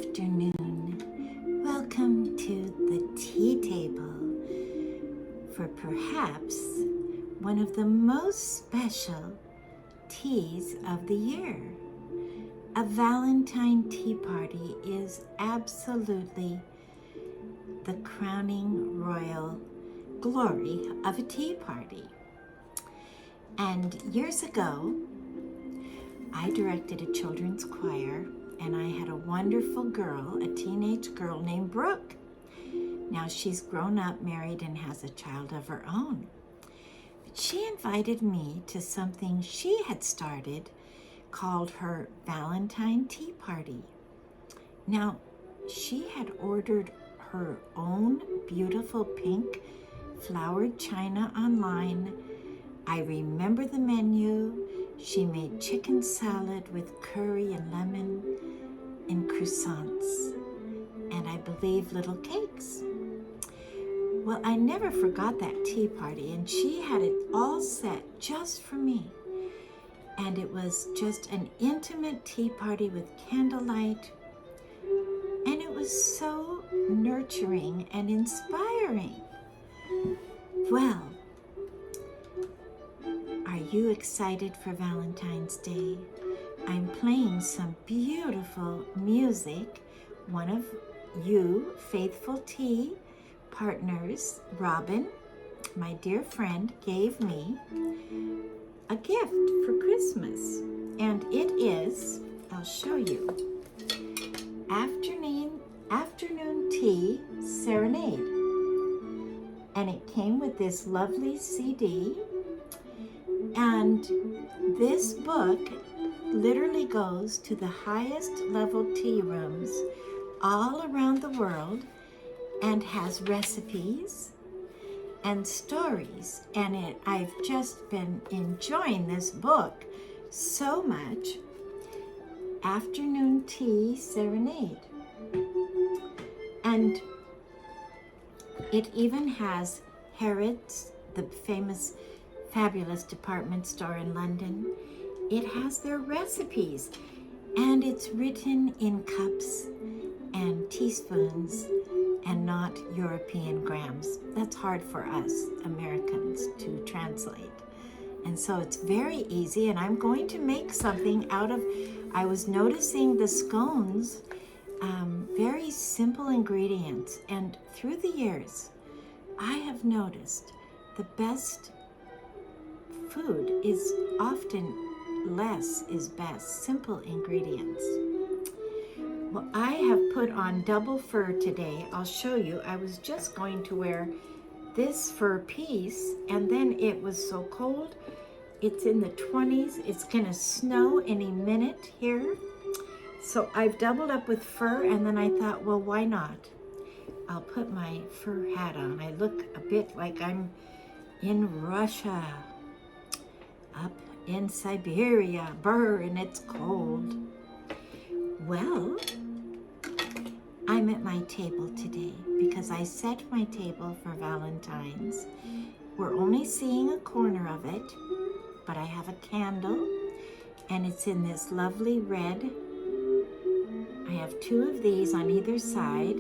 afternoon. Welcome to the tea table for perhaps one of the most special teas of the year. A Valentine tea party is absolutely the crowning royal glory of a tea party. And years ago, I directed a children's choir, and I had a wonderful girl, a teenage girl named Brooke. Now she's grown up, married, and has a child of her own. But she invited me to something she had started called her Valentine tea party. Now, she had ordered her own beautiful pink flowered china online. I remember the menu. She made chicken salad with curry and lemon and croissants, and I believe little cakes. Well, I never forgot that tea party, and she had it all set just for me. And it was just an intimate tea party with candlelight, and it was so nurturing and inspiring. Well, are you excited for Valentine's Day? I'm playing some beautiful music. One of you faithful tea partners, Robin, my dear friend, gave me a gift for Christmas. And it is, I'll show you, Afternoon Tea Serenade. And it came with this lovely CD. And this book literally goes to the highest level tea rooms all around the world and has recipes and stories. And I've just been enjoying this book so much. Afternoon Tea Serenade. And it even has Harrods, the famous fabulous department store in London. It has their recipes, and it's written in cups and teaspoons and not European grams. That's hard for us Americans to translate. And so it's very easy, and I'm going to make something out of, I was noticing the scones, very simple ingredients, and through the years, I have noticed the best food is often less is best, simple ingredients. Well, I have put on double fur today. I'll show you. I was just going to wear this fur piece, and then it was so cold. It's in the 20s. It's gonna snow any minute here. So I've doubled up with fur, and then I thought, well, why not? I'll put my fur hat on. I look a bit like I'm in Russia, up in Siberia, and it's cold. Well, I'm at my table today because I set my table for Valentine's. We're only seeing a corner of it, but I have a candle, and it's in this lovely red. I have two of these on either side,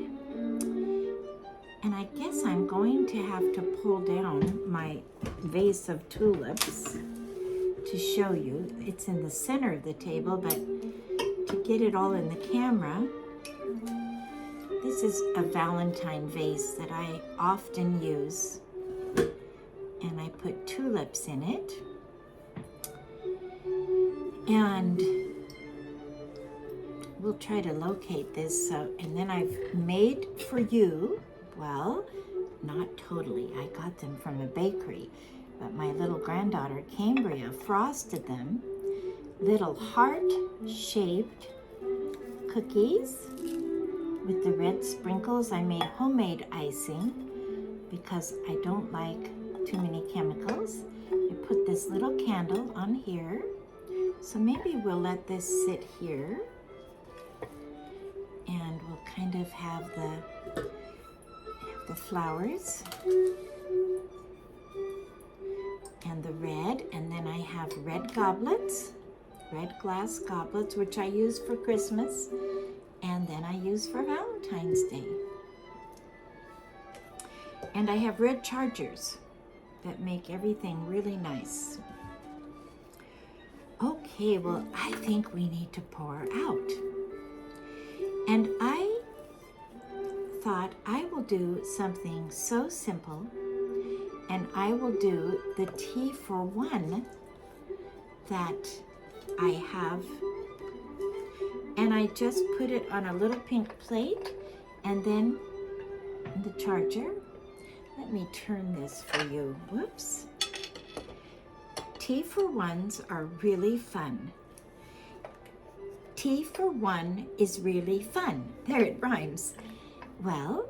and I guess I'm going to have to pull down my vase of tulips to show you. It's in the center of the table, but to get it all in the camera, this is a Valentine vase that I often use, and I put tulips in it. And we'll try to locate this. And then I've made for you, well, not totally, I got them from a bakery, but my little granddaughter, Cambria, frosted them, little heart-shaped cookies with the red sprinkles. I made homemade icing because I don't like too many chemicals. I put this little candle on here. So maybe we'll let this sit here, and we'll kind of have the flowers and the red, and then I have red goblets, red glass goblets, which I use for Christmas. and then I use for Valentine's Day. And I have red chargers that make everything really nice. Okay, well, I think we need to pour out. And I thought I will do something so simple, and I will do the tea for one that I have. And I just put it on a little pink plate, and then the charger. Let me turn this for you. Whoops. Tea for ones are really fun. Tea for one is really fun. There, it rhymes. Well,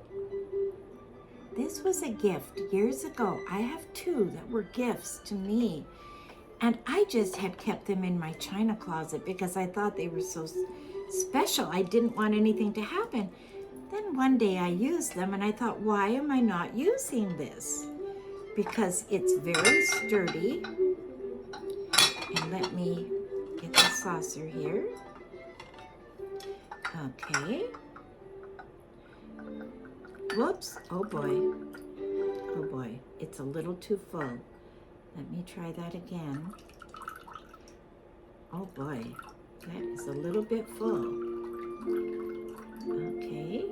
this was a gift years ago. I have two that were gifts to me. And I just had kept them in my china closet because I thought they were so special. I didn't want anything to happen. Then one day I used them and I thought, why am I not using this? Because it's very sturdy. And let me get the saucer here. Okay. Whoops. Oh boy. Oh boy. It's a little too full. Let me try that again. Oh boy. That is a little bit full. Okay.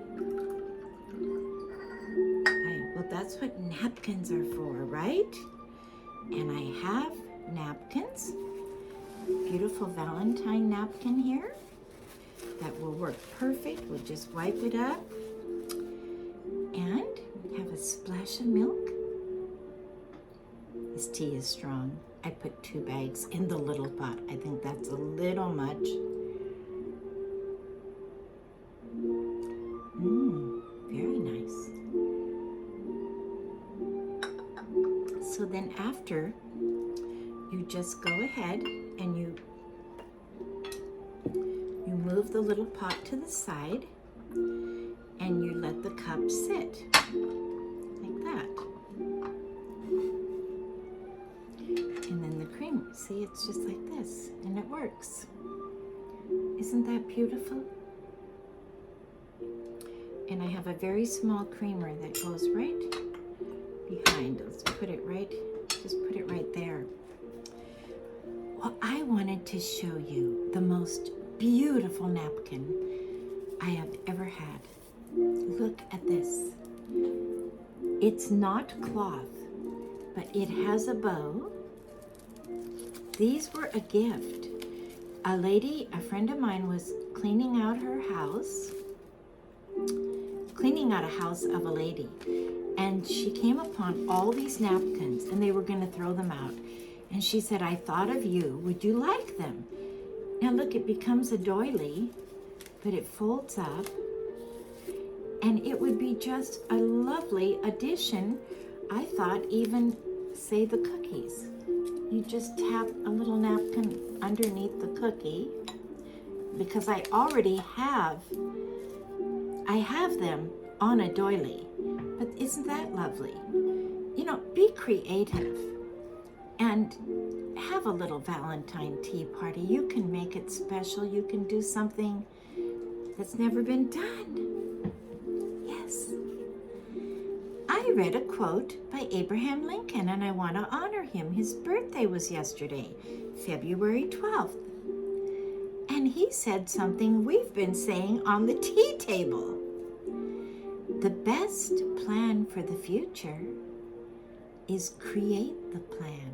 Well, that's what napkins are for, right? And I have napkins. Beautiful Valentine napkin here. That will work perfect. We'll just wipe it up. And have a splash of milk. This tea is strong. I put 2 bags in the little pot. I think that's a little much. Very nice. So then after, you just go ahead and you move the little pot to the side and you let the cup sit like that. And then the cream, see, it's just like this, and it works. Isn't that beautiful? And I have a very small creamer that goes right behind. Let's put it right, just put it right there. Well, I wanted to show you the most beautiful napkin I have ever had. Look at this. It's not cloth, but it has a bow. These were a gift. A friend of mine was cleaning out a house of a lady, and she came upon all these napkins and they were going to throw them out. And she said, I thought of you. Would you like them? Now look, it becomes a doily, but it folds up, and it would be just a lovely addition. I thought even, say, the cookies. You just tap a little napkin underneath the cookie, because I already have them on a doily. But isn't that lovely? You know, be creative and have a little Valentine tea party. You can make it special. You can do something that's never been done. Yes. I read a quote by Abraham Lincoln, and I want to honor him. His birthday was yesterday, February 12th. And he said something we've been saying on the tea table. The best plan for the future is create the plan.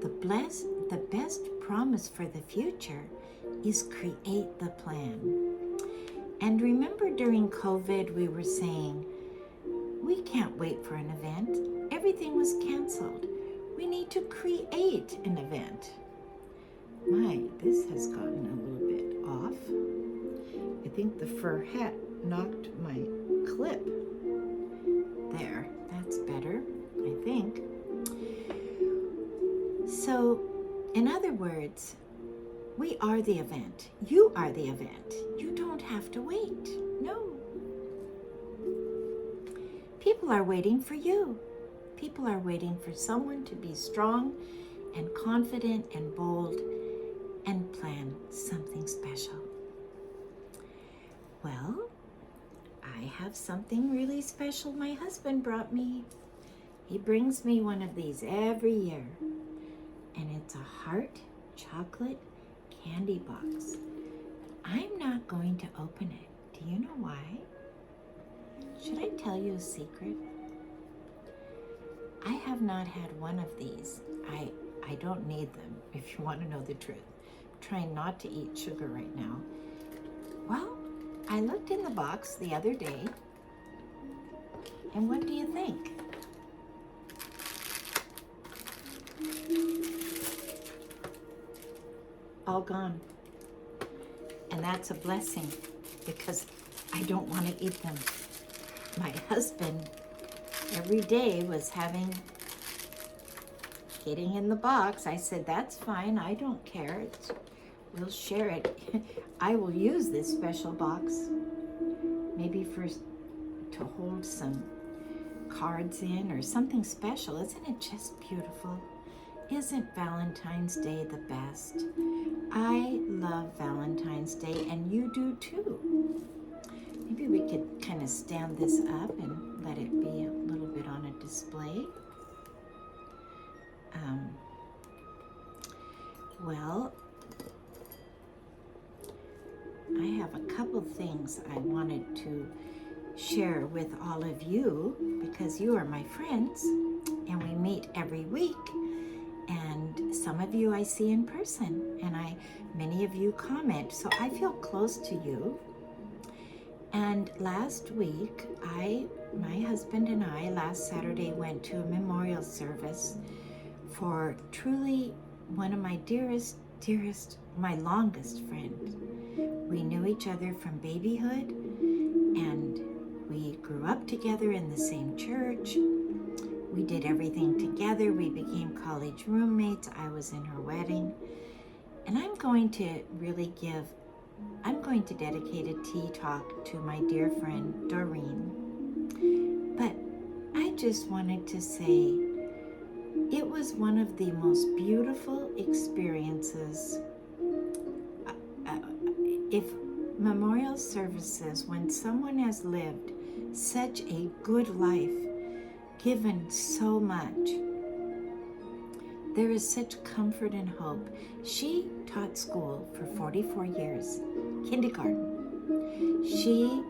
The best promise for the future is create the plan. And remember, during COVID, we were saying, we can't wait for an event. Everything was canceled. We need to create an event. My, this has gotten a little bit off. I think the fur hat knocked my clip. There, that's better, I think. So, in other words, we are the event. You are the event. You don't have to wait. No. People are waiting for you. People are waiting for someone to be strong and confident and bold and plan something special. Well, I have something really special my husband brought me. He brings me one of these every year, and it's a heart chocolate candy box. I'm not going to open it. Do you know why? Should I tell you a secret? I have not had one of these. I don't need them, if you want to know the truth. I'm trying not to eat sugar right now. Well, I looked in the box the other day, and what do you think? All gone. And that's a blessing, because I don't want to eat them. My husband every day was getting in the box. I said, that's fine, I don't care. We'll share it. I will use this special box, maybe to hold some cards in or something special. Isn't it just beautiful? Isn't Valentine's Day the best? I love Valentine's Day, and you do too. Maybe we could kind of stand this up and let it be a little bit on a display. Well, I have a couple things I wanted to share with all of you, because you are my friends and we meet every week, and some of you I see in person, and many of you comment, so I feel close to you. And last week, my husband and I, last Saturday, went to a memorial service for truly one of my dearest, my longest friend. We knew each other from babyhood, and we grew up together in the same church. We did everything together. We became college roommates. I was in her wedding. And I'm going to dedicate a tea talk to my dear friend, Doreen. But I just wanted to say, it was one of the most beautiful experiences. If memorial services, when someone has lived such a good life, given so much, there is such comfort and hope. She taught school for 44 years, kindergarten. She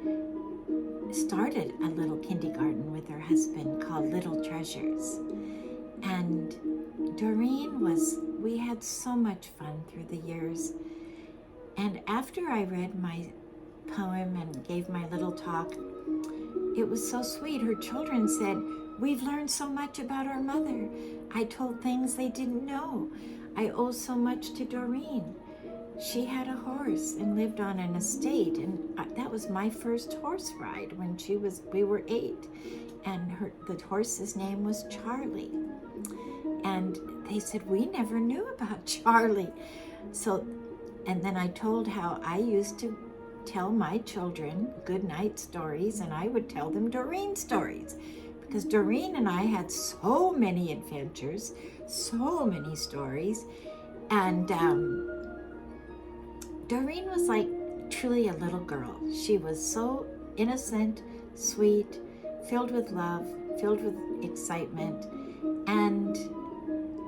started a little kindergarten with her husband called Little Treasures. And Doreen we had so much fun through the years. And after I read my poem and gave my little talk, it was so sweet. Her children said, "We've learned so much about our mother. I told things they didn't know. I owe so much to Doreen. She had a horse and lived on an estate, and that was my first horse ride when we were 8. And the horse's name was Charlie. And they said, we never knew about Charlie." And then I told how I used to tell my children good night stories, and I would tell them Doreen stories, because Doreen and I had so many adventures, so many stories. And Doreen was like truly a little girl. She was so innocent, sweet, filled with love, filled with excitement, and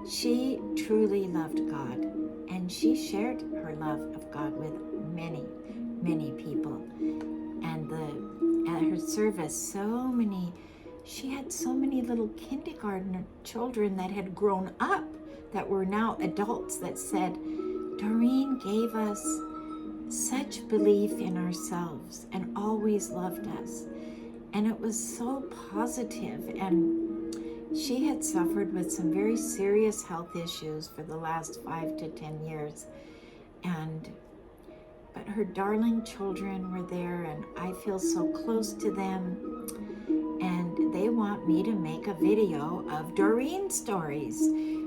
she truly loved God, and she shared her love of God with many, many people. And at her service, she had so many little kindergarten children that had grown up, that were now adults, that said, Doreen gave us such belief in ourselves and always loved us. And it was so positive. And she had suffered with some very serious health issues for the last 5 to 10 years. But her darling children were there, and I feel so close to them. And they want me to make a video of Doreen stories.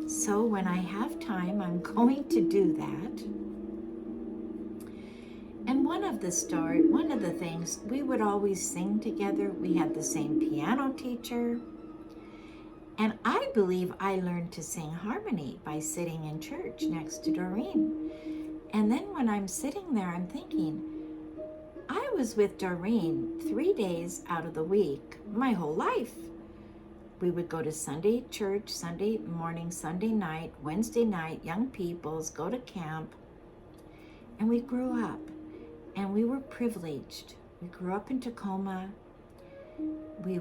So when I have time, I'm going to do that. And one of the things, we would always sing together. We had the same piano teacher. And I believe I learned to sing harmony by sitting in church next to Doreen. And then when I'm sitting there, I'm thinking, I was with Doreen 3 days out of the week, my whole life. We would go to Sunday church, Sunday morning, Sunday night, Wednesday night, young people's, go to camp. And we grew up, and we were privileged. We grew up in Tacoma. We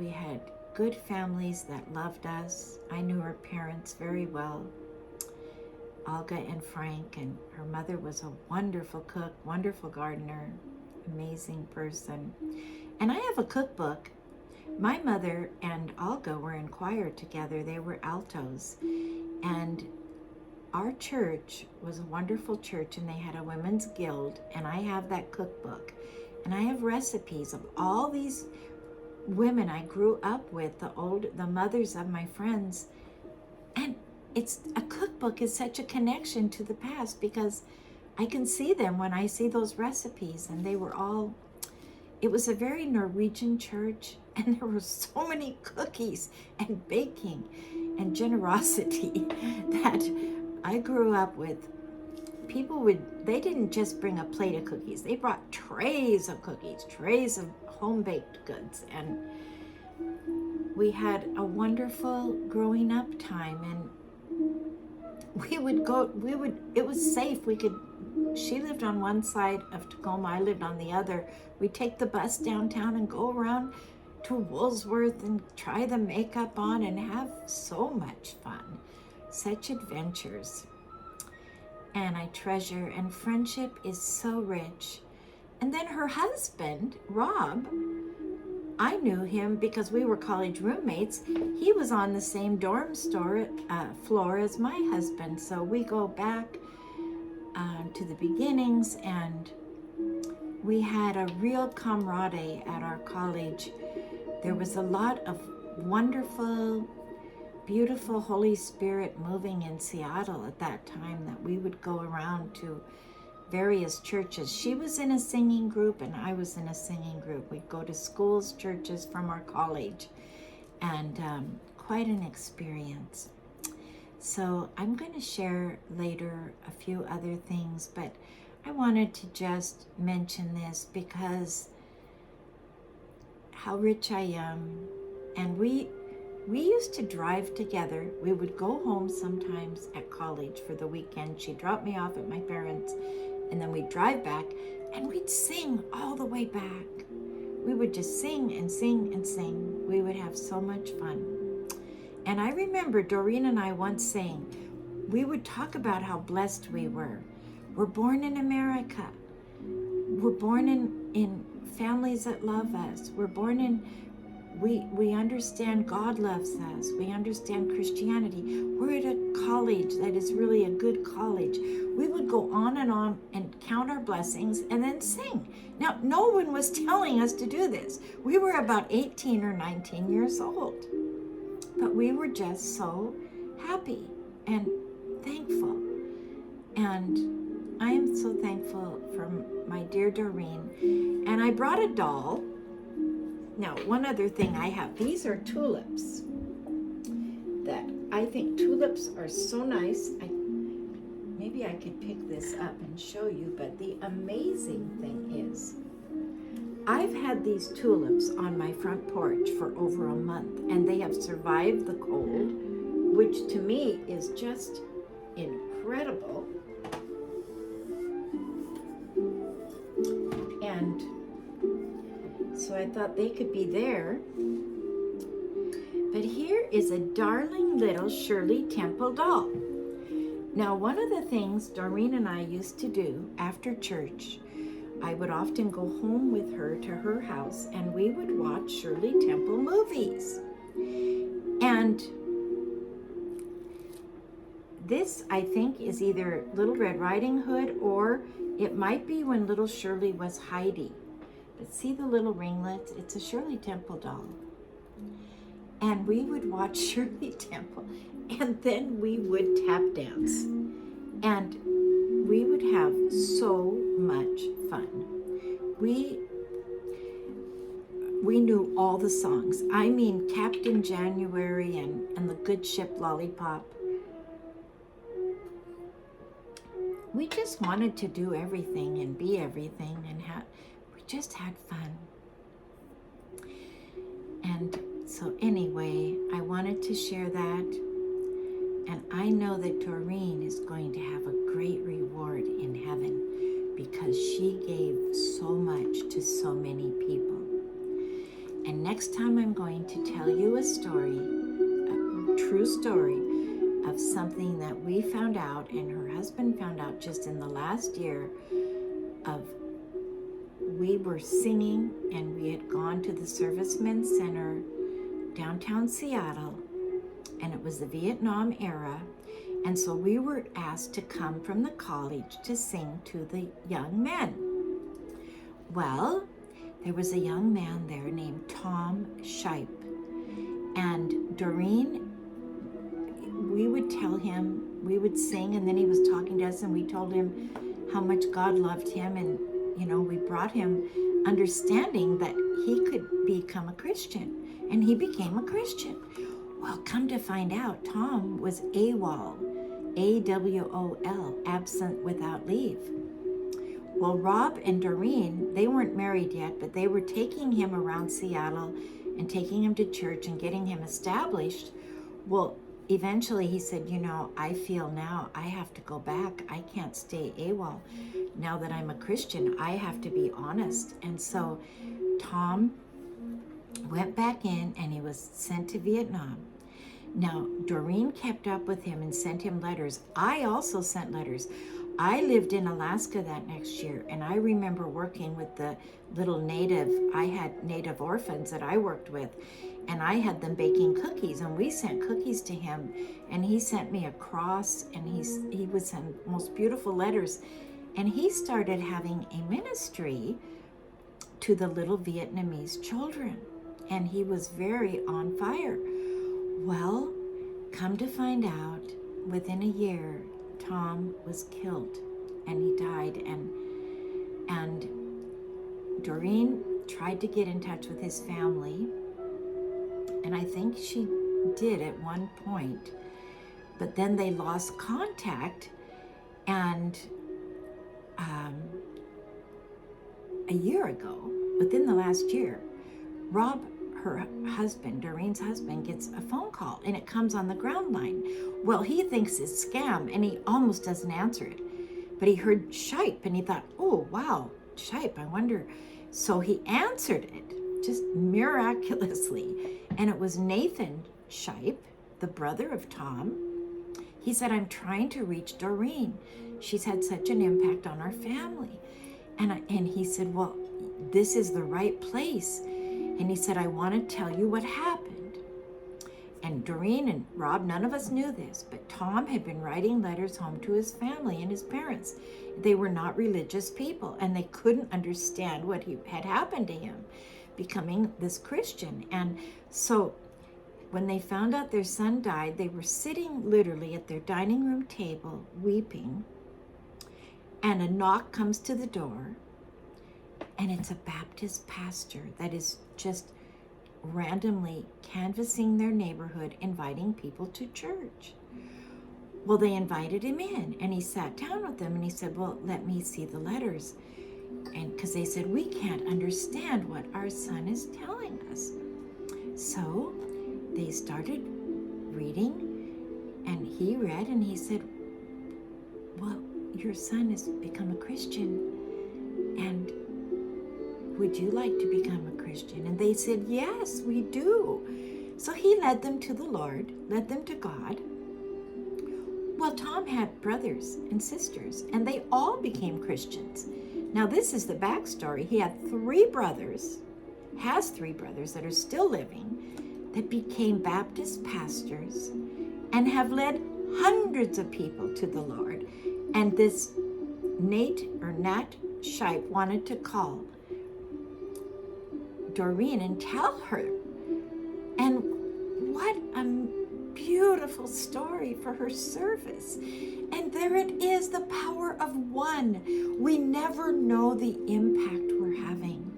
had good families that loved us. I knew her parents very well, Olga and Frank, and her mother was a wonderful cook, wonderful gardener, amazing person. And I have a cookbook. My mother and Olga were in choir together. They were altos. And our church was a wonderful church, and they had a women's guild, and I have that cookbook. And I have recipes of all these women I grew up with, the mothers of my friends. And a cookbook is such a connection to the past, because I can see them when I see those recipes, and it was a very Norwegian church, and there were so many cookies and baking and generosity that I grew up with. They didn't just bring a plate of cookies, they brought trays of cookies, trays of home-baked goods, and we had a wonderful growing up time. And it was safe. She lived on one side of Tacoma, I lived on the other. We'd take the bus downtown and go around to Woolsworth and try the makeup on and have so much fun, such adventures. And I treasure, and friendship is so rich. And then her husband, Rob, I knew him because we were college roommates. He was on the same dorm floor as my husband. So we go back to the beginnings, and we had a real camaraderie at our college. There was a lot of wonderful, beautiful Holy Spirit moving in Seattle at that time, that we would go around to various churches. She was in a singing group and I was in a singing group. We'd go to schools, churches from our college, and quite an experience. So I'm going to share later a few other things, but I wanted to just mention this because how rich I am. And we used to drive together. We would go home sometimes at college for the weekend. She'd drop me off at my parents', and then we'd drive back, and we'd sing all the way back. We would just sing and sing and sing. We would have so much fun. And I remember Doreen and I once saying, we would talk about how blessed we were. We're born in America. We're born in families that love us. We're born in We understand God loves us. We understand Christianity. We're at a college that is really a good college. We would go on and count our blessings and then sing. Now, no one was telling us to do this. We were about 18 or 19 years old. But we were just so happy and thankful. And I am so thankful for my dear Doreen. And I brought a doll. Now, one other thing I have, these are tulips that I think tulips are so nice. Maybe I could pick this up and show you, but the amazing thing is, I've had these tulips on my front porch for over a month, and they have survived the cold, which to me is just incredible. And so I thought they could be there. But here is a darling little Shirley Temple doll. Now, one of the things Doreen and I used to do after church, I would often go home with her to her house, and we would watch Shirley Temple movies. And this, I think, is either Little Red Riding Hood, or it might be when little Shirley was Heidi. But see the little ringlets? It's a Shirley Temple doll. And we would watch Shirley Temple, and then we would tap dance. And we would have so much fun. We knew all the songs. I mean, Captain January and the Good Ship Lollipop. we just wanted to do everything and be everything, and we just had fun. And so anyway, I wanted to share that. And I know that Doreen is going to have a great reward in heaven because she gave so much to so many people. And next time I'm going to tell you a story, a true story of something that we found out and her husband found out just in the last year of, we were singing and we had gone to the Servicemen's Center downtown Seattle, and it was the Vietnam era, and so we were asked to come from the college to sing to the young men. Well, there was a young man there named Tom Shipe, and Doreen, we would tell him, we would sing, and then he was talking to us, and we told him how much God loved him, and we brought him understanding that he could become a Christian, and he became a Christian. Well, come to find out, Tom was AWOL, AWOL, absent without leave. Well, Rob and Doreen, they weren't married yet, but they were taking him around Seattle and taking him to church and getting him established. Well, eventually he said, I feel now I have to go back. I can't stay AWOL. Now that I'm a Christian, I have to be honest. And so Tom went back in and he was sent to Vietnam. Now, Doreen kept up with him and sent him letters. I also sent letters. I lived in Alaska that next year, and I remember working with the little I had native orphans that I worked with, and I had them baking cookies, and we sent cookies to him, and he sent me a cross, and he would send most beautiful letters, and he started having a ministry to the little Vietnamese children, and he was very on fire. Well, come to find out, within a year, Tom was killed and he died, and Doreen tried to get in touch with his family, and I think she did at one point, but then they lost contact, and a year ago, within the last year, Rob, her husband, Doreen's husband, gets a phone call, and it comes on the ground line. Well, he thinks it's scam, and he almost doesn't answer it. But he heard Shipe, and he thought, oh, wow, Shipe, I wonder. So he answered it, just miraculously. And it was Nathan Shipe, the brother of Tom. He said, I'm trying to reach Doreen. She's had such an impact on our family. And he said, well, this is the right place. And he said, I want to tell you what happened. And Doreen and Rob, none of us knew this, but Tom had been writing letters home to his family and his parents. They were not religious people, and they couldn't understand what had happened to him, becoming this Christian. And so when they found out their son died, they were sitting literally at their dining room table, weeping, and a knock comes to the door, and it's a Baptist pastor that is just randomly canvassing their neighborhood, inviting people to church. Well, they invited him in, and he sat down with them, and he said, well, let me see the letters. And because they said, we can't understand what our son is telling us. So they started reading, and he read, and he said, well, your son has become a Christian, and would you like to become a Christian? And they said, yes, we do. So he led them to the Lord, led them to God. Well, Tom had brothers and sisters, and they all became Christians. Now, this is the backstory. He had has three brothers that are still living, that became Baptist pastors and have led hundreds of people to the Lord. And this Nat Shipe wanted to call Doreen and tell her. And what a beautiful story for her service. And there it is, the power of one. We never know the impact we're having.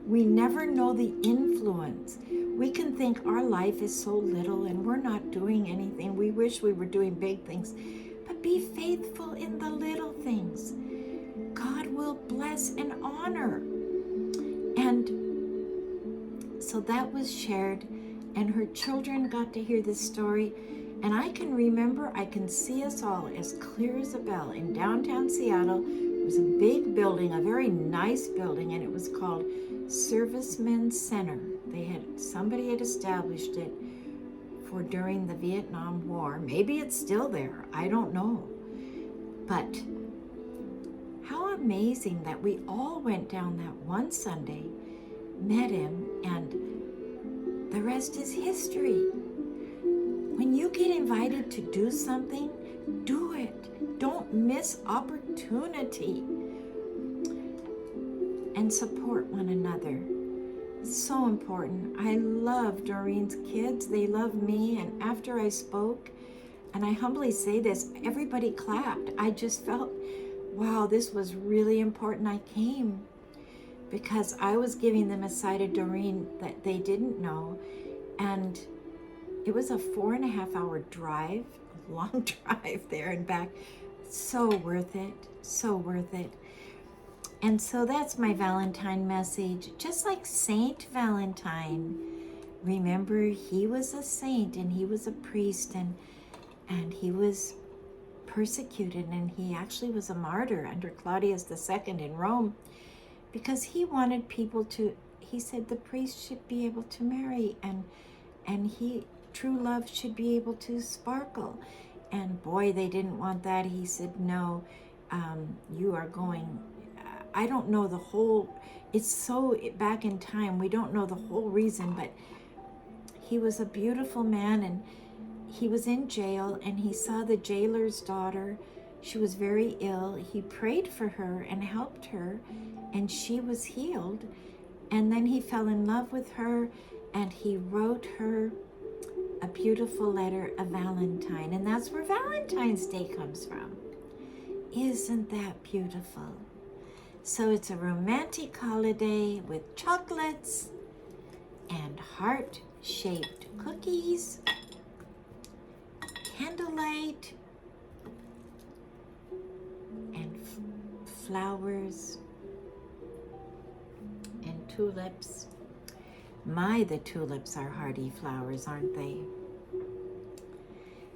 We never know the influence. We can think our life is so little and we're not doing anything. We wish we were doing big things. but be faithful in the little things. God will bless and honor. And so that was shared, and her children got to hear this story. And I can remember, I can see us all as clear as a bell in downtown Seattle. It was a big building, a very nice building, and it was called Servicemen's Center. Somebody had established it for during the Vietnam War. Maybe it's still there, I don't know. But how amazing that we all went down that one Sunday, met him, and the rest is history. When you get invited to do something, do it. Don't miss opportunity. And support one another. So important. I love Doreen's kids. They love me. And after I spoke, and I humbly say this, everybody clapped. I just felt, wow, this was really important. I came because I was giving them a side of Doreen that they didn't know. And it was a 4.5-hour drive, a long drive there and back. So worth it, so worth it. And so that's my Valentine message. Just like Saint Valentine, remember he was a saint and he was a priest, and he was persecuted, and he actually was a martyr under Claudius II in Rome because he wanted people to, he said the priest should be able to marry, and true love should be able to sparkle. And boy, they didn't want that. He said, no, you are going, I don't know the whole, it's so back in time, we don't know the whole reason, but he was a beautiful man, and he was in jail, and he saw the jailer's daughter. She was very ill. He prayed for her and helped her, and she was healed. And then he fell in love with her, and he wrote her a beautiful letter, a Valentine. And that's where Valentine's Day comes from. Isn't that beautiful? So it's a romantic holiday with chocolates and heart-shaped cookies, candlelight, and flowers and tulips. My, the tulips are hardy flowers, aren't they?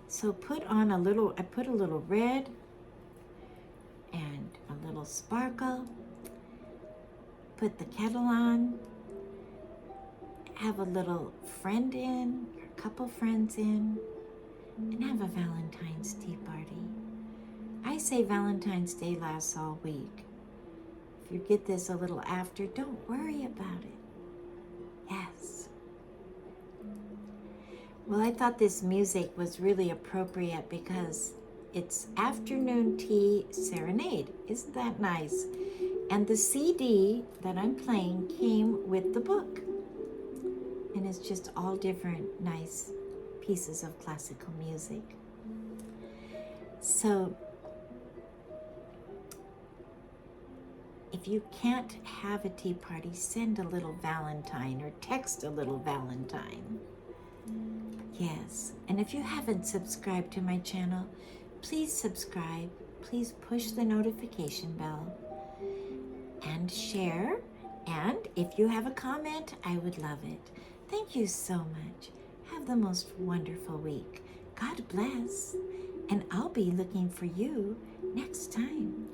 So I put a little red and a little sparkle, put the kettle on, have a little friend in, a couple friends in, and have a Valentine's tea party. I say Valentine's Day lasts all week. If you get this a little after, don't worry about it. Yes. Well, I thought this music was really appropriate because it's afternoon tea serenade. Isn't that nice? And the CD that I'm playing came with the book. And it's just all different nice pieces of classical music. So if you can't have a tea party, send a little Valentine or text a little Valentine. Yes, and if you haven't subscribed to my channel, please subscribe. Please push the notification bell and share. And if you have a comment, I would love it. Thank you so much. Have the most wonderful week. God bless. And I'll be looking for you next time.